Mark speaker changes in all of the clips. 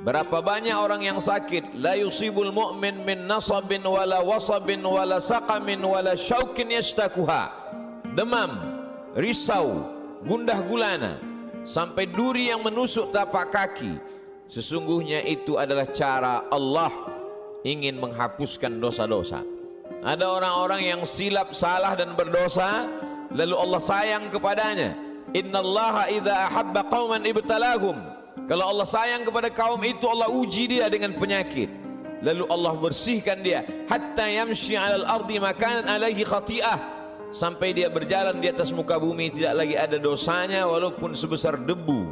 Speaker 1: Berapa banyak orang yang sakit, la yusibul mu'min min nasabin wala wasabin wala saqamin wala syaukin yashtakuha. Demam, risau, gundah gulana, sampai duri yang menusuk tapak kaki. Sesungguhnya itu adalah cara Allah ingin menghapuskan dosa-dosa. Ada orang-orang yang silap, salah dan berdosa, lalu Allah sayang kepadanya. Innallaha idza ahabba qauman ibtalahum. Kalau Allah sayang kepada kaum itu, Allah uji dia dengan penyakit. Lalu Allah bersihkan dia. Hatta yamshi 'alal ardi makanan alaihi khati'ah. Sampai dia berjalan di atas muka bumi tidak lagi ada dosanya walaupun sebesar debu.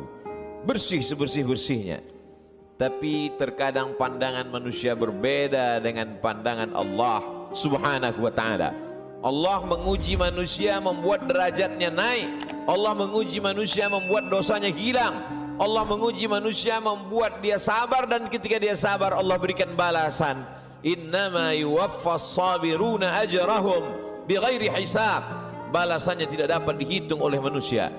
Speaker 1: Bersih sebersih-bersihnya. Tapi terkadang pandangan manusia berbeda dengan pandangan Allah Subhanahu wa ta'ala. Allah menguji manusia membuat derajatnya naik. Allah menguji manusia membuat dosanya hilang. Allah menguji manusia membuat dia sabar, dan ketika dia sabar Allah berikan balasan. Innama yuwaffas sabiruna ajrahum bighairi hisab. Balasannya tidak dapat dihitung oleh manusia.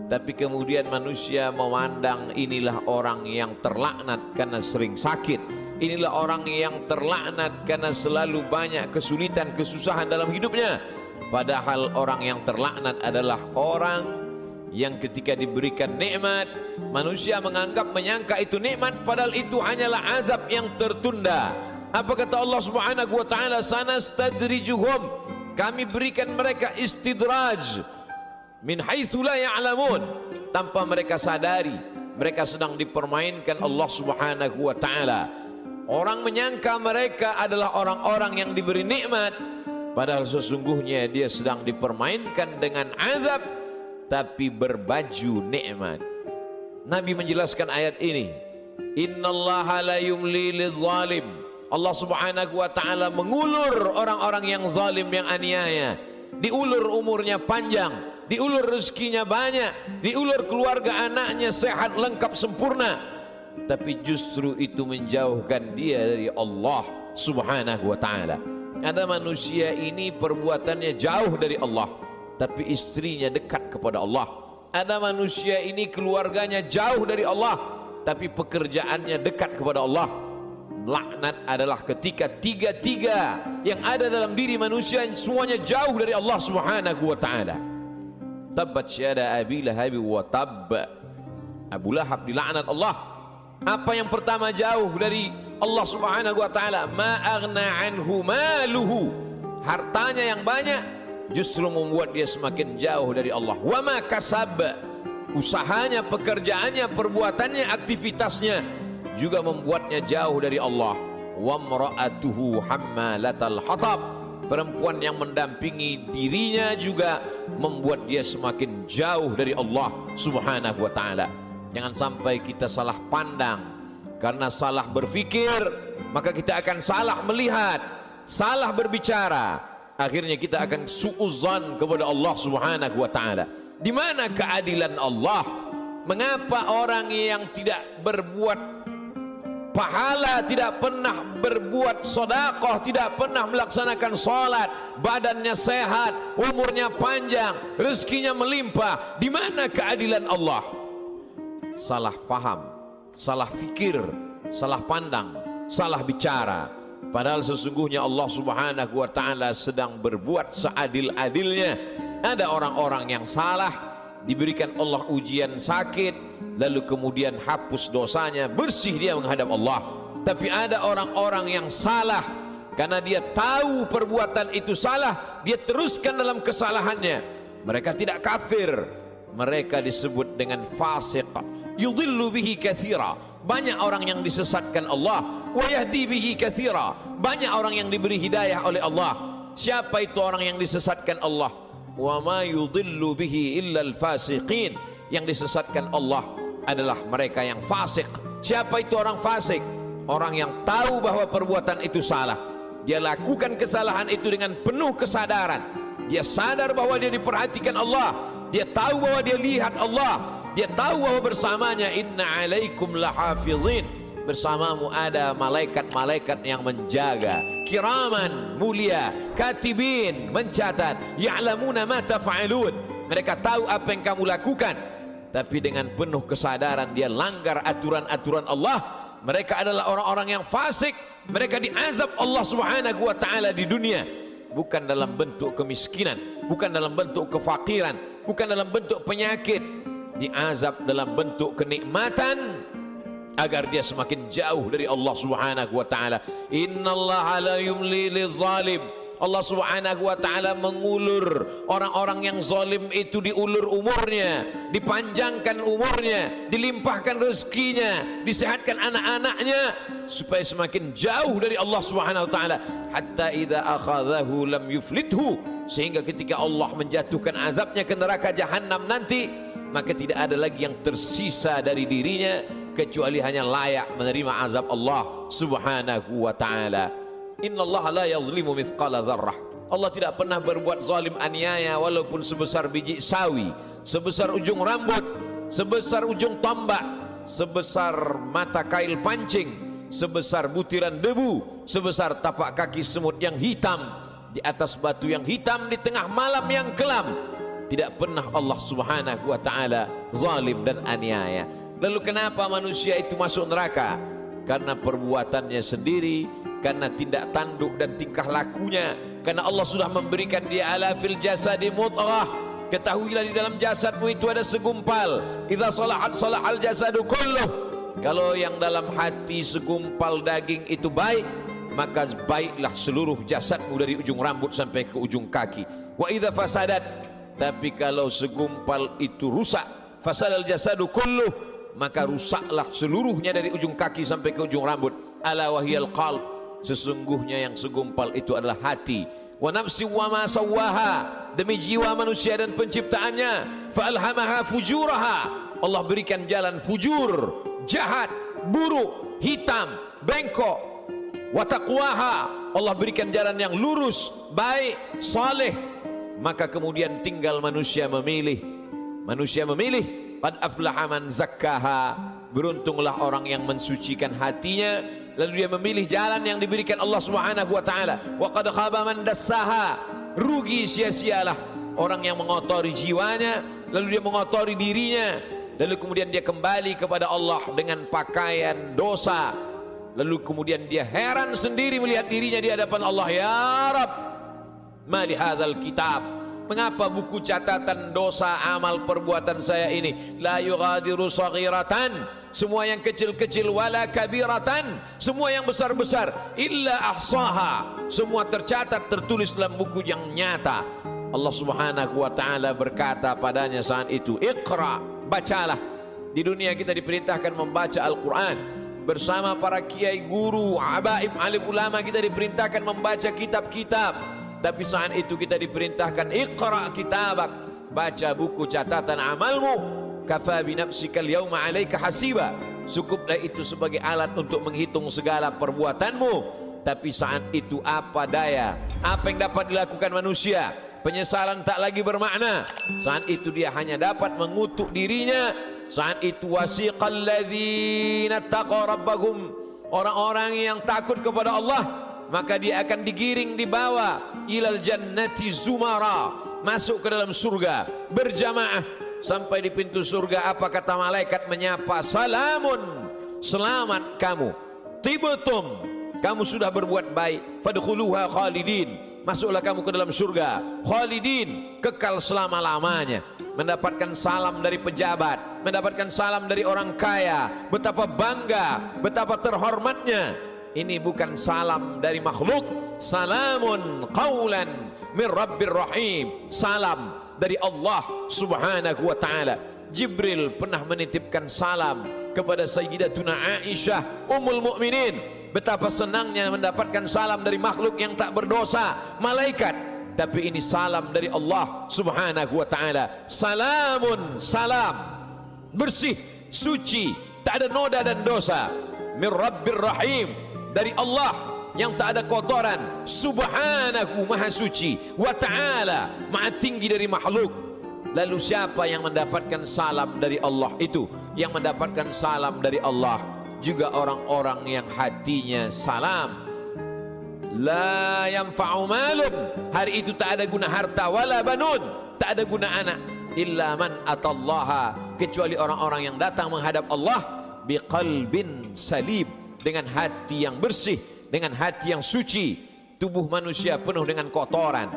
Speaker 1: Tapi kemudian manusia memandang inilah orang yang terlaknat karena sering sakit. Inilah orang yang terlaknat karena selalu banyak kesulitan, kesusahan dalam hidupnya. Padahal orang yang terlaknat adalah orang yang ketika diberikan nikmat, manusia menyangka itu nikmat, padahal itu hanyalah azab yang tertunda. Apa kata Allah Subhanahu wa ta'ala? Sanastadrijuhum, kami berikan mereka istidraj min haitsu la ya'lamun, tanpa mereka sadari mereka sedang dipermainkan Allah Subhanahu wa ta'ala. Orang menyangka mereka adalah orang-orang yang diberi nikmat, padahal sesungguhnya dia sedang dipermainkan dengan azab tapi berbaju nikmat. Nabi menjelaskan ayat ini. Innallaha la yumli lizalim. Allah Subhanahu wa ta'ala mengulur orang-orang yang zalim, yang aniaya. Diulur umurnya panjang, diulur rezekinya banyak, diulur keluarga anaknya sehat lengkap sempurna, tapi justru itu menjauhkan dia dari Allah Subhanahu wa ta'ala. Ada manusia ini perbuatannya jauh dari Allah, tapi istrinya dekat kepada Allah. Ada manusia ini keluarganya jauh dari Allah, tapi pekerjaannya dekat kepada Allah. Laknat adalah ketika tiga-tiga yang ada dalam diri manusia semuanya jauh dari Allah Subhanahu wa ta'ala. Tabbat syada Abi Lahab wa tabb. Abu Lahab dilaknat Allah. Apa yang pertama jauh dari Allah Subhanahu wa ta'ala? Ma aghna anhu maluhu. Hartanya yang banyak justru membuat dia semakin jauh dari Allah. Wa ma kasab, usahanya, pekerjaannya, perbuatannya, aktivitasnya juga membuatnya jauh dari Allah. Wa mra'atuhu hammalatal hatab, perempuan yang mendampingi dirinya juga membuat dia semakin jauh dari Allah Subhanahu wa ta'ala. Jangan sampai kita salah pandang. Karena salah berfikir, maka kita akan salah melihat, salah berbicara. Akhirnya kita akan suudzon kepada Allah Subhanahu wa ta'ala. Di mana keadilan Allah? Mengapa orang yang tidak berbuat pahala, tidak pernah berbuat sedekah, tidak pernah melaksanakan salat, badannya sehat, umurnya panjang, rezekinya melimpah? Di mana keadilan Allah? Salah faham, salah fikir, salah pandang, salah bicara. Padahal sesungguhnya Allah Subhanahu wa ta'ala sedang berbuat seadil-adilnya. Ada orang-orang yang salah, diberikan Allah ujian sakit, lalu kemudian hapus dosanya, bersih dia menghadap Allah. Tapi ada orang-orang yang salah, karena dia tahu perbuatan itu salah, dia teruskan dalam kesalahannya. Mereka tidak kafir, mereka disebut dengan fasik. Yudhillu bihi katsira, banyak orang yang disesatkan Allah. Wa yahdi bihi katsira, banyak orang yang diberi hidayah oleh Allah. Siapa itu orang yang disesatkan Allah? Wa ma yudhillu bihi illa al-fasiqin, yang disesatkan Allah adalah mereka yang fasik. Siapa itu orang fasik? Orang yang tahu bahwa perbuatan itu salah, dia lakukan kesalahan itu dengan penuh kesadaran. Dia sadar bahwa dia diperhatikan Allah, dia tahu bahwa dia lihat Allah, dia tahu bahwa bersamanya inna alaikum lahafizin, bersamamu ada malaikat-malaikat yang menjaga, kiraman, mulia, katibin, mencatat, ya'lamuna ma taf'alun, mereka tahu apa yang kamu lakukan. Tapi dengan penuh kesadaran dia langgar aturan-aturan Allah, Mereka adalah orang-orang yang fasik. Mereka diazab Allah Subhanahu wa ta'ala di dunia, bukan dalam bentuk kemiskinan, bukan dalam bentuk kefakiran, bukan dalam bentuk penyakit. Diazab dalam bentuk kenikmatan agar dia semakin jauh dari Allah Subhanahu wa ta'ala. Innallaha la yumli lizalim. Allah Subhanahu wa ta'ala mengulur orang-orang yang zalim itu, diulur umurnya, dipanjangkan umurnya, dilimpahkan rezekinya, disehatkan anak-anaknya supaya semakin jauh dari Allah Subhanahu wa ta'ala. Hatta idza akhadhahu lam yuflithu, sehingga ketika Allah menjatuhkan azabnya ke neraka jahanam nanti, maka tidak ada lagi yang tersisa dari dirinya kecuali hanya layak menerima azab Allah Subhanahu wa ta'ala. Innallaha la yazlimu mithqala dzarrah. Allah tidak pernah berbuat zalim, aniaya, walaupun sebesar biji sawi, sebesar ujung rambut, sebesar ujung tombak, sebesar mata kail pancing, sebesar butiran debu, sebesar tapak kaki semut yang hitam di atas batu yang hitam di tengah malam yang kelam. Tidak pernah Allah Subhanahu wa ta'ala zalim dan aniaya. Lalu kenapa manusia itu masuk neraka? Karena perbuatannya sendiri, karena tindak tanduk dan tingkah lakunya. Karena Allah sudah memberikan dia ala fil jasadi mudghah. Ketahuilah di dalam jasadmu itu ada segumpal. Idza salahat salahal jasadu kulluh. Kalau yang dalam hati segumpal daging itu baik, maka baiklah seluruh jasadmu dari ujung rambut sampai ke ujung kaki. Wa idza fasadat, tapi kalau segumpal itu rusak, fasadal jasadu kulluh, maka rusaklah seluruhnya dari ujung kaki sampai ke ujung rambut. Ala wahyal qalb, sesungguhnya yang segumpal itu adalah hati. Wa nafsi wa ma sawwaha, demi jiwa manusia dan penciptaannya. Fa alhamaha fujuraha, Allah berikan jalan fujur, jahat, buruk, hitam, bengkok. Wa taqwaha, Allah berikan jalan yang lurus, baik, saleh. Maka kemudian tinggal manusia memilih. Manusia memilih. Qad aflaha man zakkaha, beruntunglah orang yang mensucikan hatinya, lalu dia memilih jalan yang diberikan Allah Subhanahu wa ta'ala. Wa qad khaba man dassaha, rugi sia-sialah orang yang mengotori jiwanya, lalu dia mengotori dirinya, lalu kemudian dia kembali kepada Allah dengan pakaian dosa, lalu kemudian dia heran sendiri melihat dirinya di hadapan Allah. Ya Rabb, ma li hadzal kitab, mengapa buku catatan dosa amal perbuatan saya ini la yughadiru saghiratan, semua yang kecil-kecil, wala kabiratan, semua yang besar-besar, illa ahsaha, semua tercatat tertulis dalam buku yang nyata. Allah Subhanahu wa ta'ala berkata padanya saat itu, Iqra, bacalah. Di dunia kita diperintahkan membaca Al-Quran bersama para kiai, guru, abaib, alim ulama. Kita diperintahkan membaca kitab-kitab. Tapi saat itu kita diperintahkan Iqra kitabak, baca buku catatan amalmu. Kafa bi nafsikal yauma 'alaika hasiba, cukuplah itu sebagai alat untuk menghitung segala perbuatanmu. Tapi saat itu apa daya, apa yang dapat dilakukan manusia? Penyesalan tak lagi bermakna. Saat itu dia hanya dapat mengutuk dirinya. Saat itu wasiqal ladzina taqaw rabbahum, orang-orang yang takut kepada Allah, maka dia akan digiring, dibawa ilal jannati zumara, masuk ke dalam surga berjamaah. Sampai di pintu surga, apa kata malaikat menyapa? Salamun, selamat kamu, tibtum, kamu sudah berbuat baik, fadkhuluha khalidin, masuklah kamu ke dalam surga khalidin, kekal selama-lamanya. Mendapatkan salam dari pejabat, mendapatkan salam dari orang kaya, betapa bangga, betapa terhormatnya. Ini bukan salam dari makhluk. Salamun qawlan min rabbir rahim, salam dari Allah Subhanahu wa ta'ala. Jibril pernah menitipkan salam kepada Sayyidatuna Aisyah Ummul Mukminin. Betapa senangnya mendapatkan salam dari makhluk yang tak berdosa, malaikat. Tapi ini salam dari Allah Subhanahu wa ta'ala. Salamun, salam, bersih, suci, tak ada noda dan dosa. Min rabbir rahim, dari Allah yang tak ada kotoran, subhanahu, maha suci, wa ta'ala, maha tinggi dari makhluk. Lalu siapa yang mendapatkan salam dari Allah itu? Yang mendapatkan salam dari Allah juga orang-orang yang hatinya salam. La yanfa'u malun, hari itu tak ada guna harta, wala banun, tak ada guna anak, illa man atallaha, kecuali orang-orang yang datang menghadap Allah biqalbin salim, dengan hati yang bersih, dengan hati yang suci. Tubuh manusia penuh dengan kotoran.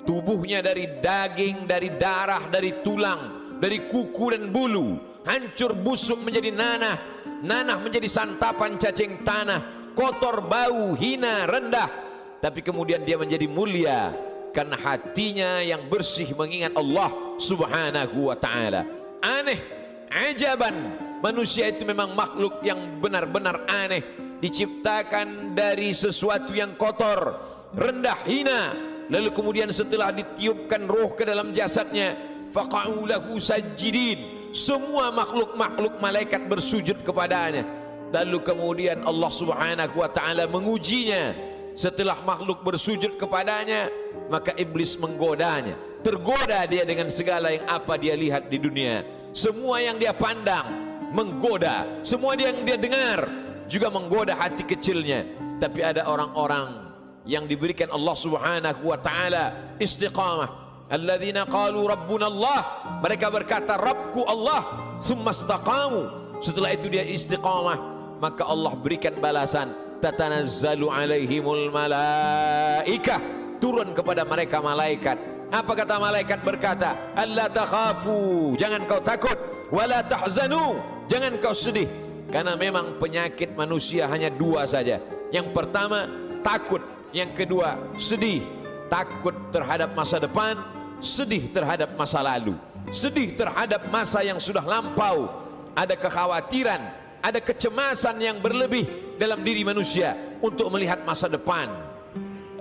Speaker 1: Tubuhnya dari daging, dari darah, dari tulang, dari kuku dan bulu, hancur busuk menjadi nanah, nanah menjadi santapan cacing tanah, kotor, bau, hina, rendah. Tapi kemudian dia menjadi mulia karena hatinya yang bersih mengingat Allah subhanahu wa ta'ala. Aneh, ajaban, manusia itu memang makhluk yang benar-benar aneh, diciptakan dari sesuatu yang kotor, rendah, hina. Lalu kemudian setelah ditiupkan roh ke dalam jasadnya, faqa'u lahu sajidin, semua makhluk-makhluk malaikat bersujud kepadanya. Lalu kemudian Allah subhanahu wa ta'ala mengujinya. Setelah makhluk bersujud kepadanya, maka iblis menggodanya. Tergoda dia dengan segala yang apa dia lihat di dunia. Semua yang dia pandang menggoda, semua yang dia dengar juga menggoda hati kecilnya. Tapi ada orang-orang yang diberikan Allah subhanahu wa ta'ala istiqamah. Alladzina qalu rabbuna Allah, mereka berkata Rabbku Allah, summa istaqamu, setelah itu dia istiqamah, maka Allah berikan balasan, tatanazzalu alaihimul malaikah, turun kepada mereka malaikat. Apa kata malaikat? Berkata, alla takhafu, jangan kau takut, wala tahzanu, jangan kau sedih. Karena memang penyakit manusia hanya dua saja. Yang pertama takut, yang kedua sedih. Takut terhadap masa depan, sedih terhadap masa lalu, sedih terhadap masa yang sudah lampau. Ada kekhawatiran, ada kecemasan yang berlebih dalam diri manusia untuk melihat masa depan.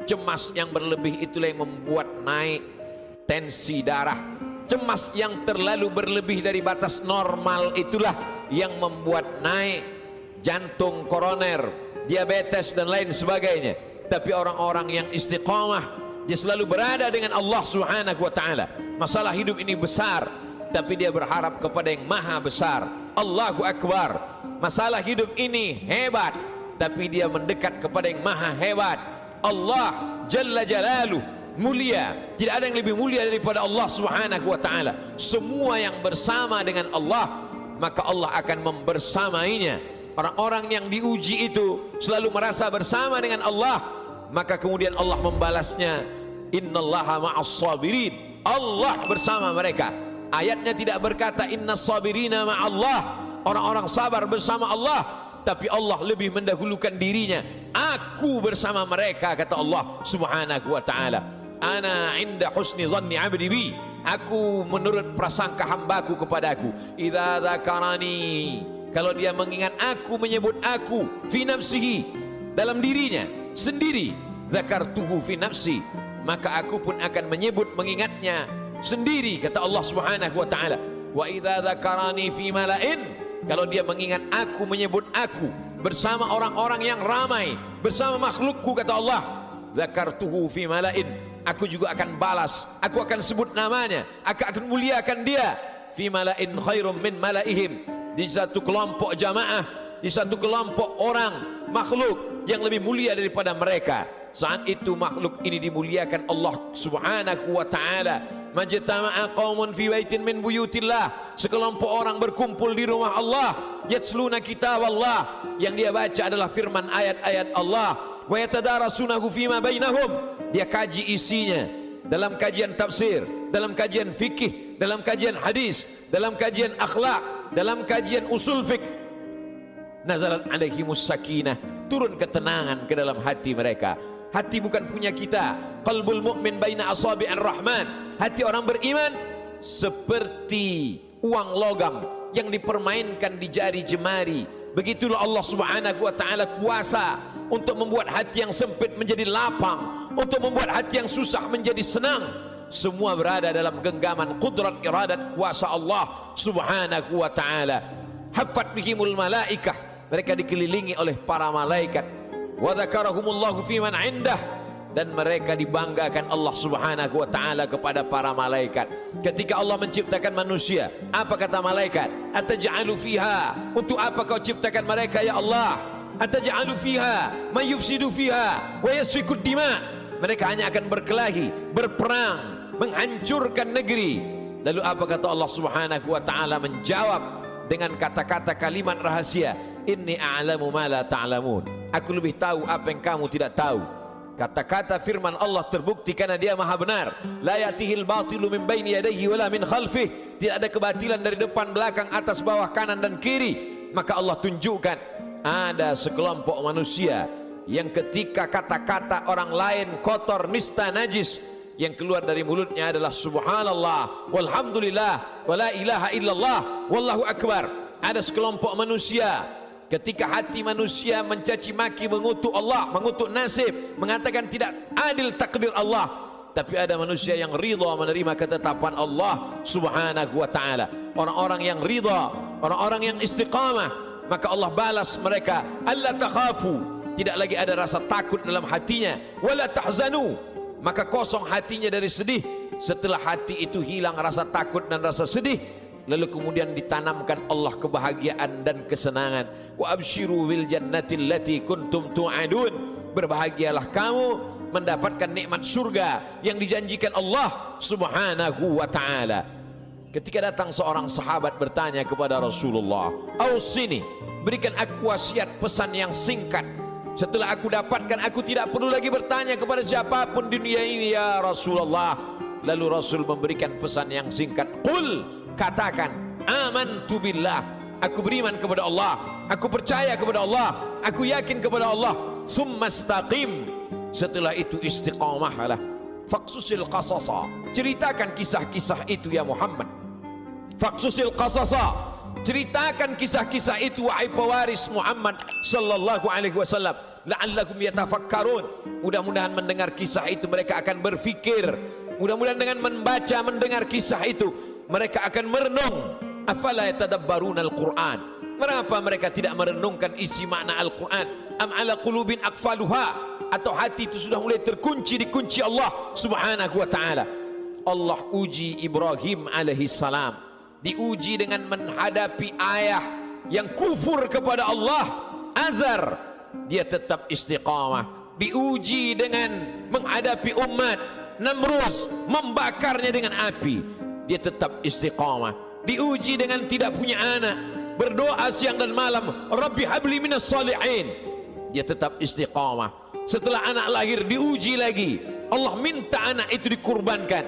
Speaker 1: Cemas yang berlebih itulah yang membuat naik tensi darah. Cemas yang terlalu berlebih dari batas normal itulah yang membuat naik jantung koroner, diabetes dan lain sebagainya. Tapi orang-orang yang istiqamah, dia selalu berada dengan Allah subhanahu wa ta'ala. Masalah hidup ini besar, tapi dia berharap kepada yang maha besar, Allahu Akbar. Masalah hidup ini hebat, tapi dia mendekat kepada yang maha hebat, Allah Jalla Jalaluh, mulia. Tidak ada yang lebih mulia daripada Allah subhanahu wa ta'ala. Semua yang bersama dengan Allah, maka Allah akan membersamainya. Orang-orang yang diuji itu selalu merasa bersama dengan Allah, maka kemudian Allah membalasnya, innallaha ma'as sabirin, Allah bersama mereka. Ayatnya tidak berkata innas sabirina ma'allah, orang-orang sabar bersama Allah, tapi Allah lebih mendahulukan dirinya. Aku bersama mereka, kata Allah subhanahu wa ta'ala. Ana inda husni zanni abdi bi, aku menurut prasangka hambaku kepadaku. Idza dzakarani, kalau dia mengingat aku, menyebut aku, fi nafsihi, dalam dirinya sendiri, dzakartuhu fi nafsi, maka aku pun akan menyebut, mengingatnya sendiri, kata Allah subhanahu wa ta'ala. Wa idza dzakarani fi mala'in, kalau dia mengingat aku, menyebut aku bersama orang-orang yang ramai, bersama makhlukku, kata Allah, dzakartuhu fi mala'in, aku juga akan balas, aku akan sebut namanya, aku akan muliakan dia, fi mala'in khairum min mala'ihim, di satu kelompok jamaah, di satu kelompok orang makhluk yang lebih mulia daripada mereka. Saat itu makhluk ini dimuliakan Allah subhanahu wa ta'ala. Majtama'a qaumun fi baitin min buyutillah, sekelompok orang berkumpul di rumah Allah, yatsluna kitab Allah, yang dia baca adalah firman ayat-ayat Allah, wa yatadarasunahu fima bainahum, dia kaji isinya dalam kajian tafsir, dalam kajian fikih, dalam kajian hadis, dalam kajian akhlak, dalam kajian usul fiqh. Nazalat alaihimus sakinah, turun ketenangan ke dalam hati mereka. Hati bukan punya kita. Qalbul mu'min baina asabi'ir rahman, hati orang beriman seperti uang logam yang dipermainkan di jari jemari. Begitulah Allah subhanahu wa ta'ala kuasa untuk membuat hati yang sempit menjadi lapang, untuk membuat hati yang susah menjadi senang. Semua berada dalam genggaman qudrat iradat kuasa Allah subhanahu wa ta'ala. Haffat bihimul malaikah, mereka dikelilingi oleh para malaikat. Wa dzakarahumullahu fi man indah, dan mereka dibanggakan Allah subhanahu wa ta'ala kepada para malaikat. Ketika Allah menciptakan manusia, apa kata malaikat? Ataj'alu fiha, untuk apa kau ciptakan mereka ya Allah? Ataj'alu fiha man yufsidu fiha wa yasfikud dima, mereka hanya akan berkelahi, berperang, menghancurkan negeri. Lalu apa kata Allah subhanahu wa ta'ala menjawab dengan kata-kata kalimat rahasia, inni a'lamu ma la ta'lamun, aku lebih tahu apa yang kamu tidak tahu. Kata-kata firman Allah terbukti karena dia maha benar. La yatihil batilu min baini yadayhi wala min khalfih, tidak ada kebatilan dari depan, belakang, atas, bawah, kanan dan kiri. Maka Allah tunjukkan ada sekelompok manusia yang ketika kata-kata orang lain kotor, nista, najis, yang keluar dari mulutnya adalah subhanallah, walhamdulillah, wala ilaha illallah, wallahu akbar. Ada sekelompok manusia ketika hati manusia mencaci maki, mengutuk Allah, mengutuk nasib, mengatakan tidak adil takdir Allah, tapi ada manusia yang ridha menerima ketetapan Allah subhanahu wa ta'ala. Orang-orang yang ridha, orang-orang yang istiqamah, maka Allah balas mereka, alla takhafu, tidak lagi ada rasa takut dalam hatinya, wala tahzanu, maka kosong hatinya dari sedih. Setelah hati itu hilang rasa takut dan rasa sedih, lalu kemudian ditanamkan Allah kebahagiaan dan kesenangan. Wa absyiru bil jannati allati kuntum tu'adun, berbahagialah kamu mendapatkan nikmat surga yang dijanjikan Allah subhanahu wa ta'ala. Ketika datang seorang sahabat bertanya kepada Rasulullah, ausini, berikan aku wasiat, pesan yang singkat, setelah aku dapatkan aku tidak perlu lagi bertanya kepada siapapun di dunia ini ya Rasulullah. Lalu Rasul memberikan pesan yang singkat, qul, katakan, amantu billah, aku beriman kepada Allah, aku percaya kepada Allah, aku yakin kepada Allah. Summa istaqim, setelah itu istiqamahlah. Faqsusil qasasa, ceritakan kisah-kisah itu ya Muhammad. Faqsusil qasasa, ceritakan kisah-kisah itu wahai pewaris Muhammad sallallahu alaihi wasallam. La'allakum yatafakkarun, mudah-mudahan mendengar kisah itu mereka akan berfikir. Mudah-mudahan dengan membaca, mendengar kisah itu mereka akan merenung. Afala yatadabbaruna al-Quran, mengapa mereka tidak merenungkan isi makna Al-Quran? Am ala qulubin aqfaluha, atau hati itu sudah mulai terkunci dikunci Allah subhanahu wa ta'ala. Allah uji Ibrahim alaihi salam, diuji dengan menghadapi ayah yang kufur kepada Allah, Azar, dia tetap istiqamah. Diuji dengan menghadapi umat Namrus, membakarnya dengan api, dia tetap istiqamah. Diuji dengan tidak punya anak, berdoa siang dan malam, Rabbi habli minas salihin, dia tetap istiqamah. Setelah anak lahir diuji lagi, Allah minta anak itu dikurbankan,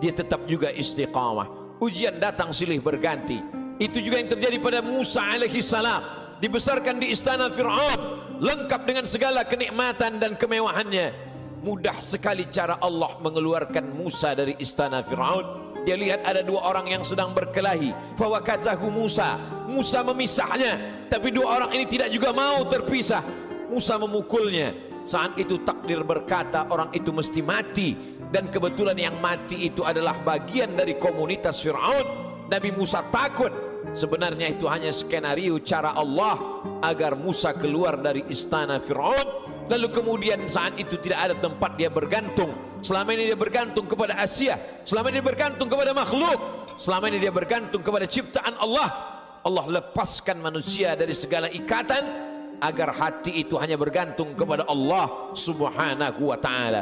Speaker 1: dia tetap juga istiqamah. Ujian datang silih berganti. Itu juga yang terjadi pada Musa alaihi salam, dibesarkan di istana Fir'aun, lengkap dengan segala kenikmatan dan kemewahannya. Mudah sekali cara Allah mengeluarkan Musa dari istana Fir'aun. Dia lihat ada dua orang yang sedang berkelahi, fawakazahu Musa, Musa memisahnya, tapi dua orang ini tidak juga mau terpisah. Musa memukulnya. Saat itu takdir berkata orang itu mesti mati, dan kebetulan yang mati itu adalah bagian dari komunitas Fir'aun. Nabi Musa takut. Sebenarnya itu hanya skenario cara Allah agar Musa keluar dari istana Fir'aun. Lalu kemudian saat itu tidak ada tempat dia bergantung. Selama ini dia bergantung kepada Asia, selama ini dia bergantung kepada makhluk, selama ini dia bergantung kepada ciptaan Allah. Allah lepaskan manusia dari segala ikatan agar hati itu hanya bergantung kepada Allah subhanahu wa ta'ala.